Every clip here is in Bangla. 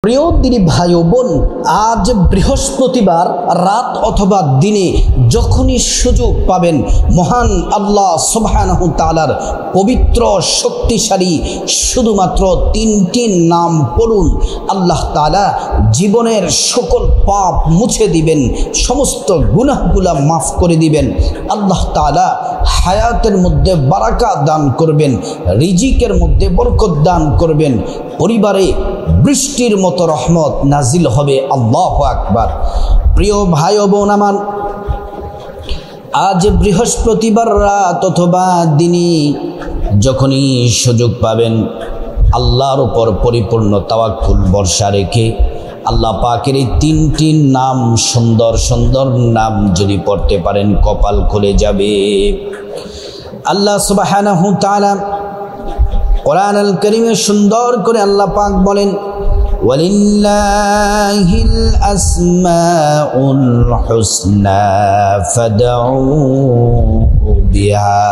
প্রিয় দিনী ভাই ও বোন, আজ বৃহস্পতিবার রাত অথবা দিনে যখনই সুযোগ পাবেন মহান আল্লাহ সুবহানাহু তাআলার পবিত্র শক্তিশালী শুধুমাত্র 3টি নাম পড়ুন। আল্লাহ তাআলা জীবনের সকল পাপ মুছে দিবেন, সমস্ত গুনাহগুলা মাফ করে দিবেন। আল্লাহ তাআলা হায়াতের মধ্যে বারাকা দান করবেন, রিজিকের মধ্যে বরকত দান করবেন, পরিবারে বৃষ্টির মতো রহমত নাজিল হবে। আল্লাহু আকবার। প্রিয় ভাই ও বোন আমার, আজ বৃহস্পতিবার রাত অথবা দিনে যখনই সুযোগ পাবেন আল্লাহর উপর পরিপূর্ণ তাওয়াক্কুল ভরসা রেখে আল্লাহ পাকের এই 3টি নাম, সুন্দর সুন্দর নাম যদি পড়তে পারেন কপাল খুলে যাবে। আল্লাহ সুবহানাহু তাআলা কোরআনুল কারীমে সুন্দর করে আল্লাহ পাক বলেন, ওয়ালিল্লাহিল আসমাউল হুসনা ফাদউহু বিহা।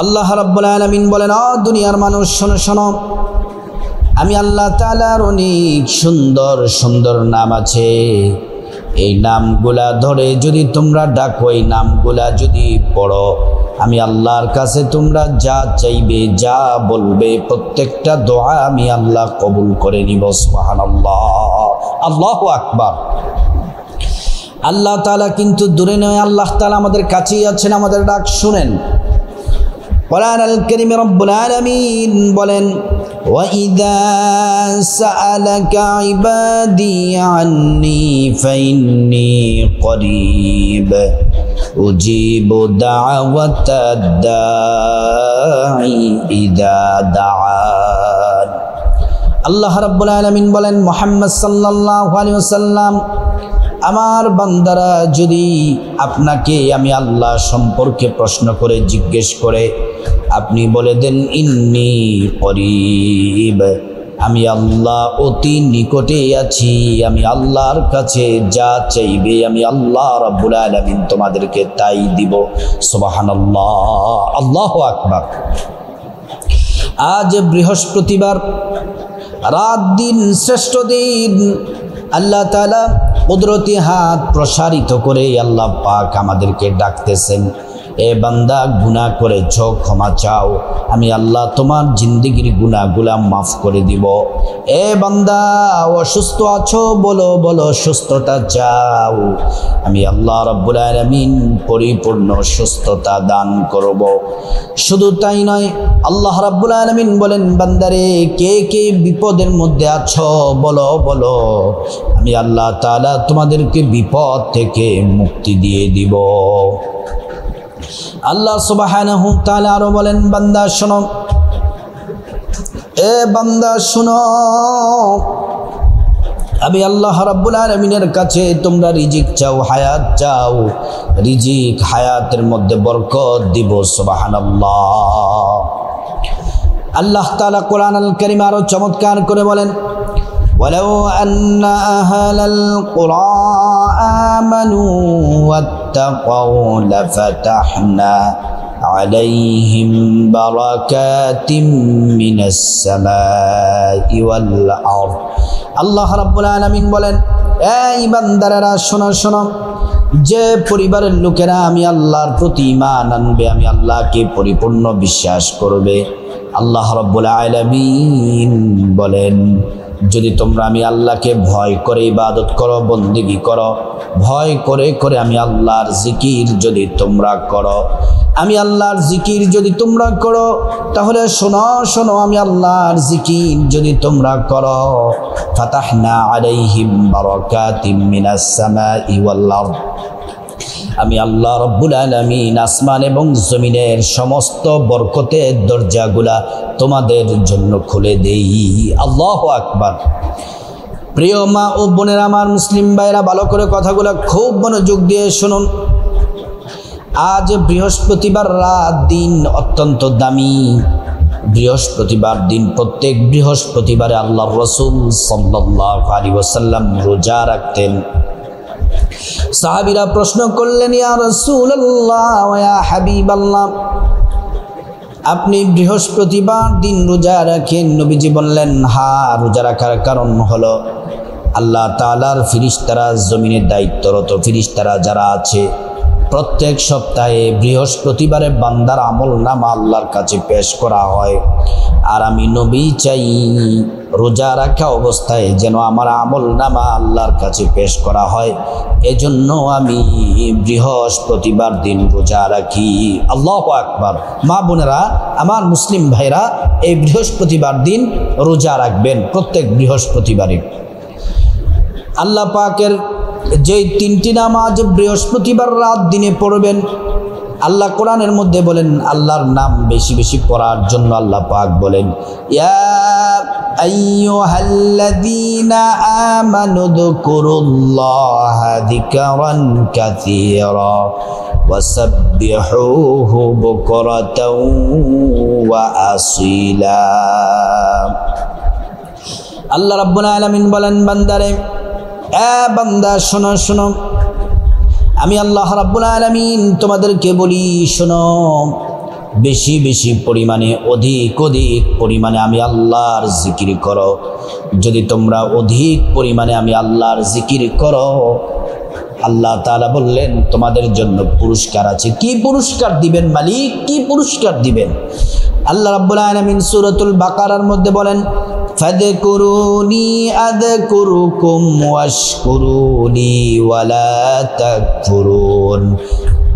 আল্লাহ রাব্বুল আলামিন বলেন, ও দুনিয়ার মানুষ শোনো শোনো, আমি আল্লাহ তাআলার অনেক সুন্দর সুন্দর নাম আছে। এই নামগুলা ধরে যদি তোমরা ডাকো, এই নামগুলা যদি পড়ো, আমি আল্লাহর কাছে তোমরা যা চাইবে, যা বলবে, প্রত্যেকটা দোয়া আমি আল্লাহ কবুল করে নিব। সুবহানাল্লাহ, আল্লাহু আকবার। আল্লাহ তাআলা কিন্তু দূরে নয়, আল্লাহ তাআলা আমাদের কাছেই আছেন, আমাদের ডাক শুনেন। কোরআনুল কারীমে রব্বুল আলামিন বলেন, وَإِذَا سَأَلَكَ عِبَادِي عَنِّي فَإِنِّي قَرِيبٌ أُجِيبُ دَعْوَةَ الدَّاعِ إِذَا دَعَانِ। আল্লাহ রাব্বুল আলামিন বলেন, মুহাম্মদ সাল্লাল্লাহু আলাইহি ওয়াসাল্লাম, আমার বান্দারা যদি আপনাকে আমি আল্লাহ সম্পর্কে প্রশ্ন করে জিজ্ঞেস করে, আপনি বলে দেন ইন্নী করিব, আমি আল্লাহ অতি নিকটে আছি, আমি আল্লাহর কাছে যা চাইবে আমি আল্লাহ রাব্বুল আলামিন তোমাদেরকে তাই দিব। সুবহানাল্লাহ, আল্লাহু আকবার। আজ বৃহস্পতিবার রাত দিন শ্রেষ্ঠ দিন। আল্লাহ তাআলা কুদরতি হাত প্রসারিত করে আল্লাহ পাক আমাদেরকে ডাকতেছেন, এ বান্দা গুনাহ করেছ, ক্ষমা চাও, আমি আল্লাহ তোমার জিন্দেগির গুনাহগুলা মাফ করে দিব। এ বান্দা অসুস্থ আছো, বলো বলো সুস্থতা চাও, আমি আল্লাহ রাব্বুল আলামিন পরিপূর্ণ সুস্থতা দান করব। শুধু তাই নয়, আল্লাহ রাব্বুল আলামিন বলেন, বান্দারে কে কে বিপদের মধ্যে আছো বলো বলো, আমি আল্লাহ তাআলা তোমাদেরকে বিপদ থেকে মুক্তি দিয়ে দিব। আল্লাহ সুবহানাহু তাআলা আরো বলেন, বান্দা শোনো, এ বান্দা শোনো, আমি আল্লাহ রাব্বুল আলামিনের কাছে তোমরা রিজিক চাও, হায়াত চাও, রিজিক হায়াতের মধ্যে বরকত দিব। সুবহানাল্লাহ। আল্লাহ তাআলা কোরআনুল কারীমে আরো চমৎকার করে বলেন, ولو أن أهل القرى آمنوا واتقوا لفتحنا عليهم بركات من السماء والأرض। আল্লাহ রাব্বুল আলামিন বলেন, এই বান্দারা শোনো শোনো, যে পরিবারের লোকেরা আমি আল্লাহর প্রতি ঈমান আনবে, আমি আল্লাহকে পরিপূর্ণ বিশ্বাস করবে, আল্লাহ রাব্বুল আলামিন বলেন, যদি তোমরা আমি আল্লাহকে ভয় করে ইবাদত করো, বন্দেগী করো, ভয় করে করে আমি আল্লাহর জিকির যদি তোমরা করো, আমি আল্লাহর জিকির যদি তোমরা করো, তাহলে শোনো শোনো, আমি আল্লাহর জিকির যদি তোমরা করো, ফাতাহনা আলাইহিম বারাকাতিম মিনাস সামাই ওয়াল আরদ, আমি আল্লাহ রাব্বুল আলামিন আসমান এবং জমিনের সমস্ত বরকতের দরজাগুলা তোমাদের জন্য খুলে দেই। আল্লাহু আকবার। প্রিয় মা ও বোনেরা আমার, মুসলিম ভাইরা, ভালো করে কথাগুলো খুব মনোযোগ দিয়ে শুনুন। আজ বৃহস্পতিবার রাত দিন অত্যন্ত দামি। বৃহস্পতিবার দিন প্রত্যেক বৃহস্পতিবারে আল্লাহর রাসূল সাল্লাল্লাহু আলাইহি ওয়াসাল্লাম রোজা রাখতেন। সাহাবীরা প্রশ্ন করলেন, ইয়া রাসূলুল্লাহ ওয়া ইয়া হাবিবাল্লাহ, আপনি বৃহস্পতিবার দিন রোজা রাখেন। নবীজি বললেন, হ্যাঁ, রোজা রাখার কারণ হলো আল্লাহ তাআলার ফেরেশতারা, জমিনের দায়িত্বরত ফেরেশতারা যারা আছে, প্রত্যেক সপ্তাহে বৃহস্পতিবারে বান্দার আমলনামা আল্লাহর কাছে পেশ করা হয়। আর আমি নবী চাই রোজা রাখা অবস্থায় যেন আমার আমলনামা আল্লাহর কাছে পেশ করা হয়। এজন্য আমি বৃহস্পতিবার দিন রোজা রাখি। আল্লাহু আকবার। মা বোনেরা, আমার মুসলিম ভাইরা, এই বৃহস্পতিবার দিন রোজা রাখবেন, প্রত্যেক বৃহস্পতিবারে। আল্লাহ পাকের যেই তিনটি নামাজ বৃহস্পতিবার রাত দিনে পড়বেন, আল্লাহ কোরআনের মধ্যে বলেন, আল্লাহর নাম বেশি বেশি পড়ার জন্য আল্লাহ পাক বলেন, ইয়া আইয়ুহাল্লাযীনা আমানু যকুরুল্লাহা যিকরান কাসীরা ওয়াসাব্বিহুহু বুকরাতাও ওয়া আসীলা। আল্লাহ রাব্বুল আলামিন বলেন, বান্দারে, বান্দা শোনো শোনো, আমি আল্লাহ রাব্বুল আলামিন তোমাদেরকে বলি, শোনো, বেশি বেশি পরিমাণে, অধিক অধিক পরিমাণে আমি আল্লাহর জিকির করো। যদি তোমরা অধিক পরিমাণে আমি আল্লাহর জিকির করো, আল্লাহ তাআলা বললেন তোমাদের জন্য পুরস্কার আছে। কি পুরস্কার দিবেন মালিক? কি পুরস্কার দিবেন? আল্লাহ রাব্বুল আলামিন সূরাতুল বাকারার মধ্যে বলেন, ফাযকুরুনি আযকুরুকুম ওয়াশকুরুনি ওয়ালা তাকফুরুন।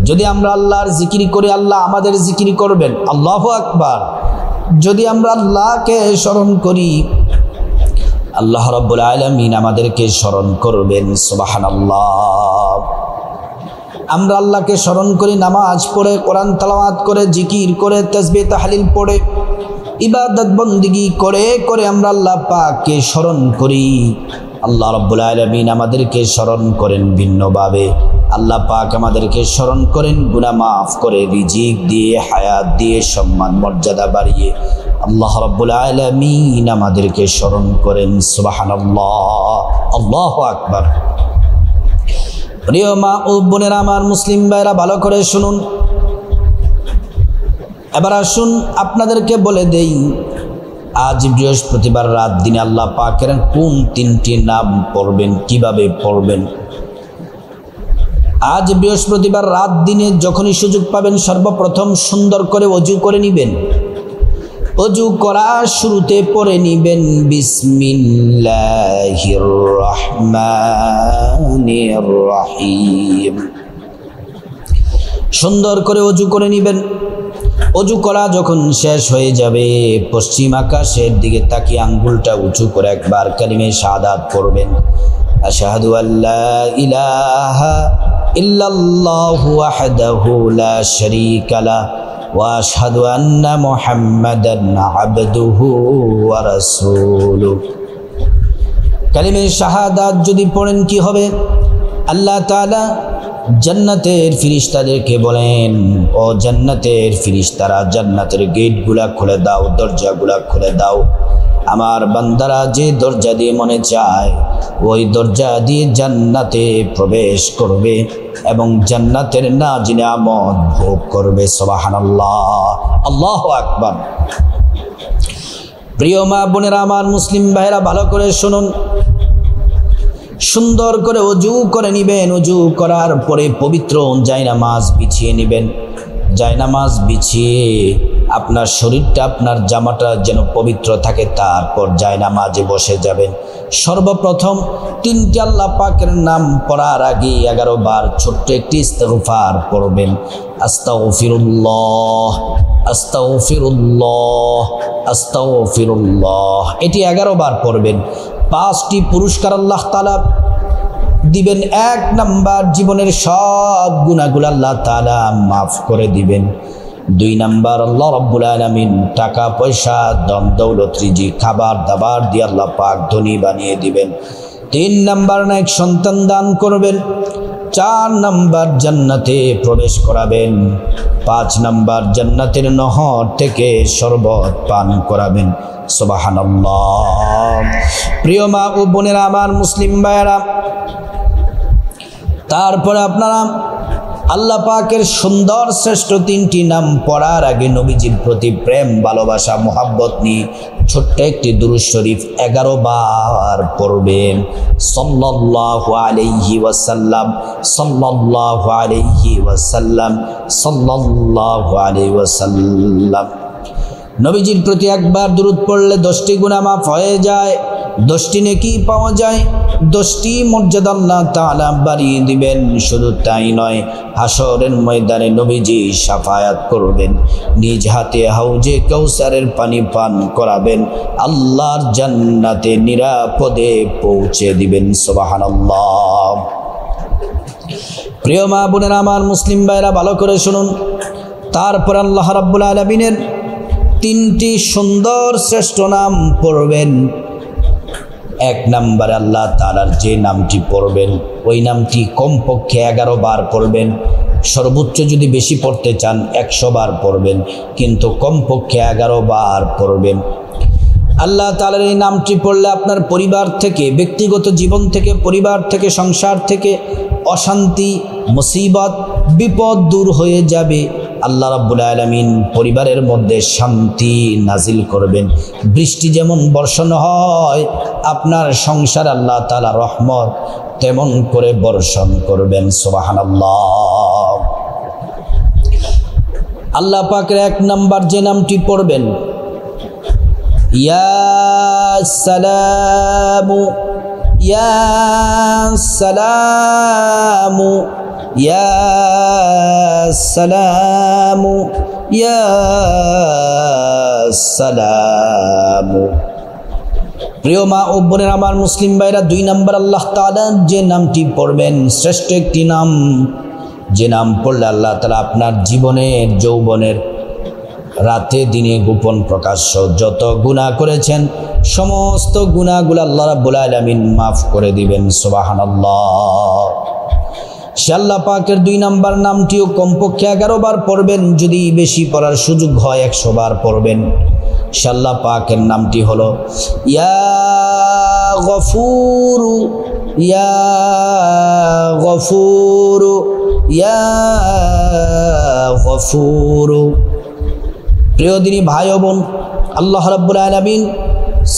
যদি আমরা আল্লাহর জিকির করি, আল্লাহ আমাদের জিকির করবেন। আল্লাহু আকবার। যদি আমরা আল্লাহকে স্মরণ করি, আল্লাহ রাব্বুল আলামিন আমাদেরকে স্মরণ করবেন। সুবহানাল্লাহ। আমরা আল্লাহকে স্মরণ করি নামাজ পড়ে, কোরআন তেলাওয়াত করে, জিকির করে, তাসবিহ তাহলিল পড়ে, ইবাদত বন্দেগী করে করে আমরা আল্লাহ পাককে স্মরণ করি। আল্লাহ রাব্বুল আলামিন আমাদেরকে স্মরণ করেন ভিন্নভাবে। আল্লাহ পাক আমাদেরকে স্মরণ করেন গুনাহ মাফ করে, রিজিক দিয়ে, হায়াত দিয়ে, সম্মান মর্যাদা বাড়িয়ে। আল্লাহ রাব্বুল আলামিন আমাদেরকে স্মরণ করেন। সুবহানাল্লাহ। আল্লাহু আকবার। প্রিয় মা ও বোনেরা, আমার মুসলিম ভাইরা, ভালো করে শুনুন। এবার আসুন আপনাদেরকে বলে দেই, আজ বৃহস্পতিবার রাত দিনে আল্লাহ পাকের কোন তিনটি নাম পড়বেন, কিভাবে পড়বেন। আজ বৃহস্পতিবার রাত দিনে যখনই সুযোগ পাবেন, সর্বপ্রথম সুন্দর করে ওযু করে নেবেন। ওযু করার শুরুতে পড়ে নেবেন বিসমিল্লাহির রহমানির রহিম। সুন্দর করে ওযু করে নেবেন। ওযু করা যখন শেষ হয়ে যাবে, পশ্চিম আকাশের দিকে তাকিয়ে আঙ্গুলটা উঁচু করে একবার কালিমে শাহাদাত পড়বেন। আশহাদু আল্লা ইলাহা ইল্লাল্লাহু ওয়াহদাহু লা শারীকা লাহু ওয়া আশহাদু আন্না মুহাম্মাদান আবদুহু ওয়া রাসূলুহু। কালিমে শাহাদাত যদি পড়েন কি হবে? আল্লাহ তাআলা জান্নাতের ফেরেশতাদেরকে বলেন, ও জান্নাতের ফেরেশতারা, জান্নাতের গেটগুলা খুলে দাও, দরজাগুলা খুলে দাও। আমার বান্দারা যে দরজা দিয়ে মনে চায় ওই দরজা দিয়ে জান্নাতে প্রবেশ করবে এবং জান্নাতের নাজিনামত ভোগ করবে। সুবহানাল্লাহ। আল্লাহু আকবার। প্রিয় মা বোনেরা, আমার মুসলিম ভাইরা, ভালো করে শুনুন। সুন্দর করে ওযু করে নেবেন। ওযু করার পরে পবিত্র জায়নামাজ বিছিয়ে নেবেন। জায়নামাজ বিছিয়ে আপনার শরীরটা, আপনার জামাটা যেন পবিত্র থাকে, তারপর জায়নামাজে বসে যাবেন। সর্বপ্রথম তিনটি আল্লাহ পাকের নাম পড়ার আগে 11 বার ছোট্ট একটি ইস্তিগফার পড়বেন। আস্তাগফিরুল্লাহ, আস্তাগফিরুল্লাহ, আস্তাগফিরুল্লাহ। এটি 11 বার পড়বেন। 5টি পুরস্কার আল্লাহ তাআলা দিবেন। 1 নাম্বার, জীবনের সব গুনাহগুলো আল্লাহ তাআলা মাফ করে দিবেন। 2 নাম্বার, আল্লাহ রাব্বুল আলামিন টাকা পয়সা, ধন দৌলত, রিজিক, খাবার দাবার দিয়ে আল্লাহ পাক ধনী বানিয়ে দিবেন। 3 নাম্বার, নেক সন্তান দান করবেন। 4 নাম্বার, জান্নাতে প্রবেশ করাবেন। 5 নাম্বার, জান্নাতের নহর থেকে শরবত পান করাবেন। সুবহানাল্লাহ। প্রিয় মা ও বোনেরা, আমার মুসলিম ভাইয়েরা, তারপরে আপনারা আল্লাহ পাকের সুন্দর শ্রেষ্ঠ তিনটি নাম পড়ার আগে নবীজির প্রতি প্রেম ভালোবাসা মোহাব্বত নিয়ে ছোট্ট একটি দুরূদ শরীফ 11 বার পড়বেন। সাল্লাল্লাহু আলাইহি ওয়াসাল্লাম, সাল্লাল্লাহু আলাইহি ওয়াসাল্লাম, সাল্লাল্লাহু আলাইহি ওয়াসাল্লাম। নবীজির প্রতি একবার দুরূদ পড়লে 10টি গুনাহ মাফ হয়ে যায়, 10টি নেকি পাওয়া যায়, 10টি মর্যাদা আল্লাহ তাআলা বাড়িয়ে দিবেন। শুধু তাই নয়, হাসরের ময়দানে নবীজি শাফায়াত করবেন, নিজ হাতে হাউজে কাউসারের পানি পান করাবেন, আল্লাহর জান্নাতে নিরাপদে পৌঁছে দিবেন। সুবহানাল্লাহ। প্রিয় মা বোনেরা আমার, মুসলিম ভাইরা ভালো করে শুনুন। তারপর আল্লাহ রাব্বুল আলামিনের 3টি সুন্দর শ্রেষ্ঠ নাম পড়বেন। 1 নম্বরে আল্লাহ তাআলার যে নামটি পড়বেন ওই নামটি কমপক্ষে 11 বার পড়বেন। সর্বোচ্চ যদি বেশি পড়তে চান 100 বার পড়বেন, কিন্তু কমপক্ষে 11 বার পড়বেন। আল্লাহ তাআলার এই নামটি পড়লে আপনার পরিবার থেকে, ব্যক্তিগত জীবন থেকে, পরিবার থেকে, সংসার থেকে অশান্তি, মুসিবত, বিপদ দূর হয়ে যাবে। আল্লাহ রাব্বুল আলামিন পরিবারের মধ্যে শান্তি নাজিল করবেন। বৃষ্টি যেমন বর্ষণ হয়, আপনার সংসার আল্লাহ তাআলা রহমত তেমন করে বর্ষণ করবেন। সুবহানাল্লাহ। আল্লাহ পাকের 1 নাম্বার যে নামটি পড়বেন, ইয়া সালামু, ইয়া সালামু, ইয়া সালামু, ইয়া সালামু। প্রিয় মা ও বোনেরা আমার, মুসলিম ভাইরা, 2 নম্বর আল্লাহ তাআলা যে নামটি পড়বেন শ্রেষ্ঠ একটি নাম, যে নাম পড়লে আল্লাহ তাআলা আপনার জীবনের, যৌবনের, রাতে দিনে গোপন প্রকাশ্য যত গুনাহ করেছেন সমস্ত গুনাহগুলো আল্লাহ রাব্বুল আলামিন মাফ করে দিবেন। সুবহানাল্লাহ। সে আল্লাহ পাকের 2 নম্বর নামটিও কমপক্ষে 11 বার পড়বেন। যদি বেশি পড়ার সুযোগ হয় 100 বার পড়বেন। সে আল্লাহ পাকের নামটি হলো ইয়া গফুরু, ইয়া গফুরু, ইয়া গফুরু। প্রিয় দিনী ভাই ও বোন, আল্লাহ রাব্বুল আলামিন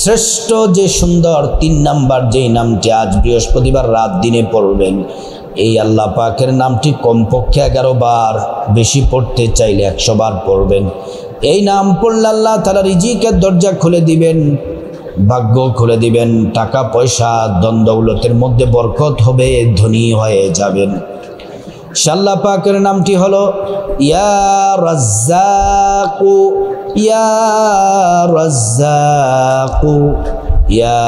শ্রেষ্ঠ যে সুন্দর 3 নম্বর যেই নামটি আজ বৃহস্পতিবার রাত দিনে পড়বেন, এই আল্লাহ পাকের নামটি কমপক্ষে 11 বার, বেশি পড়তে চাইলে 100 বার পড়বেন। এই নাম পড়লে আল্লাহ তাআলা রিজিকের দরজা খুলে দিবেন, ভাগ্য খুলে দিবেন, টাকা পয়সা ধন দৌলতের মধ্যে বরকত হবে, ধনী হয়ে যাবেন। আল্লাহ পাকের নামটি হলো ইয়া রাজ্জাকু, ইয়া রাজ্জাকু, ইয়া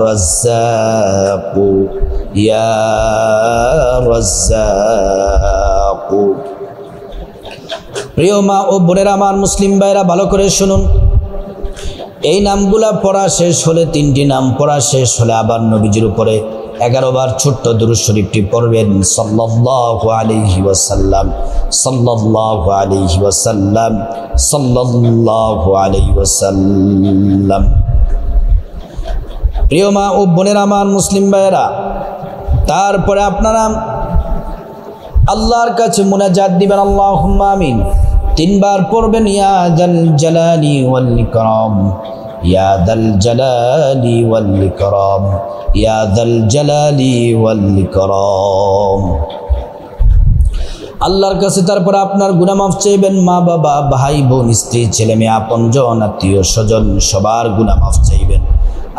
রাজ্জাকু, ইয়া রাজ্জাকু। প্রিয় মা ও বোনেরা আমার, মুসলিম ভাইরা ভালো করে শুনুন। এই নামগুলা পড়া শেষ হলে, 3টি নাম পড়া শেষ হলে আবার নবীজির উপরে 11 বার ছোট্ট দুরূদ শরীফটি পড়বেন। সাল্লাল্লাহু আলাইহি ওয়াসাল্লাম, সাল্লাল্লাহু আলাইহি ওয়াসাল্লাম, সাল্লাল্লাহু আলাইহি ওয়াসাল্লাম। প্রিয় মা ও বোনেরা আমার, মুসলিম ভাইয়েরা, তারপরে আপনারা আল্লাহর কাছে মুনাজাত দিবেন, আল্লাহুম্মা আমিন 3 বার পড়বেন। ইয়া যাল জালালি ওয়াল ইকরাম, ইয়া যাল জালালি ওয়াল ইকরাম, ইয়া যাল জালালি ওয়াল ইকরাম। আল্লাহর কাছে তারপর আপনার গুনাহ মাফ চাইবেন। মা বাবা, ভাই বোন, স্ত্রী, ছেলে মেয়ে, আপনজন, আত্মীয় স্বজন সবার গুনাহ মাফ চাইবেন।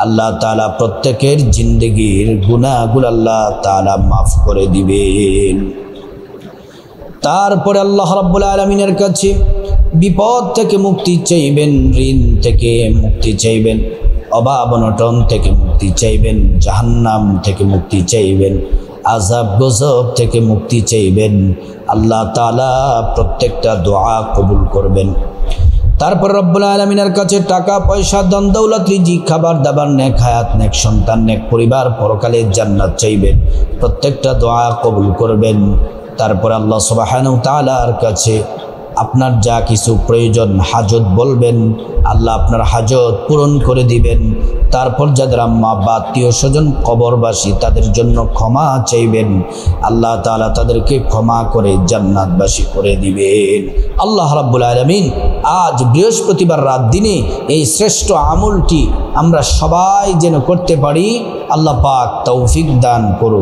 আল্লাহ তাআলা প্রত্যেকের জিন্দেগির গুনাহগুলো আল্লাহ তাআলা মাফ করে দিবেন। তারপরে আল্লাহ রাব্বুল আলামিনের কাছে বিপদ থেকে মুক্তি চাইবেন, ঋণ থেকে মুক্তি চাইবেন, অভাব অনটন থেকে মুক্তি চাইবেন, জাহান্নাম থেকে মুক্তি চাইবেন, আযাব গজব থেকে মুক্তি চাইবেন। আল্লাহ তাআলা প্রত্যেকটা দোয়া কবুল করবেন। তারপর রব্বুল আলামিনের কাছে টাকা পয়সা, ধন দৌলত, রিজিক, খাবার দাবার, নেক হায়াত, নেক সন্তান, নেক পরিবার, পরকালের জান্নাত চাইবেন। প্রত্যেকটা দোয়া কবুল করবেন। তারপর আল্লাহ সুবহানাহু ওয়া তাআলার কাছে আপনার যা কিছু প্রয়োজন হাজত বলবেন, আল্লাহ আপনার হাজত পূরণ করে দিবেন। তারপর যাদের আম্মা বা আত্মীয় স্বজন কবরবাসী তাদের জন্য ক্ষমা চাইবেন, আল্লাহ তাআলা তাদেরকে ক্ষমা করে জান্নাতবাসী করে দিবেন। আল্লাহ রাব্বুল আলামিন আজ বৃহস্পতিবার রাত দিনে এই শ্রেষ্ঠ আমলটি আমরা সবাই যেন করতে পারি, আল্লাহ পাক তৌফিক দান করুন।